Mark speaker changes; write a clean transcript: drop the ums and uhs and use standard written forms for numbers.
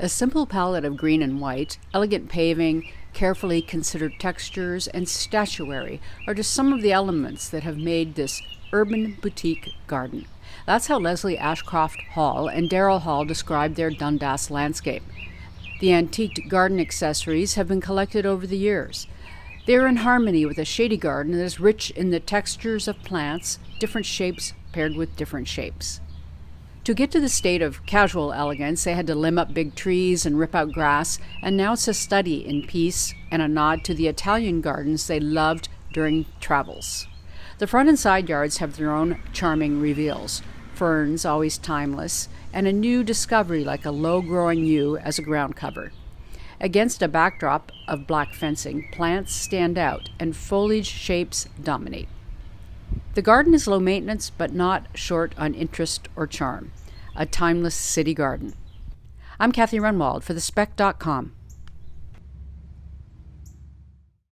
Speaker 1: A simple palette of green and white, elegant paving, carefully considered textures, and statuary are just some of the elements that have made this urban boutique garden. That's how Leslie Ashcroft Hall and Darrell Hall described their Dundas landscape. The antiqued garden accessories have been collected over the years. They are in harmony with a shady garden that is rich in the textures of plants, different shapes paired with different shapes. To get to the state of casual elegance, they had to limb up big trees and rip out grass, and now it's a study in peace and a nod to the Italian gardens they loved during travels. The front and side yards have their own charming reveals, ferns always timeless, and a new discovery like a low-growing yew as a ground cover. Against a backdrop of black fencing, plants stand out and foliage shapes dominate. The garden is low maintenance, but not short on interest or charm. A timeless city garden. I'm Kathy Renwald for thespec.com.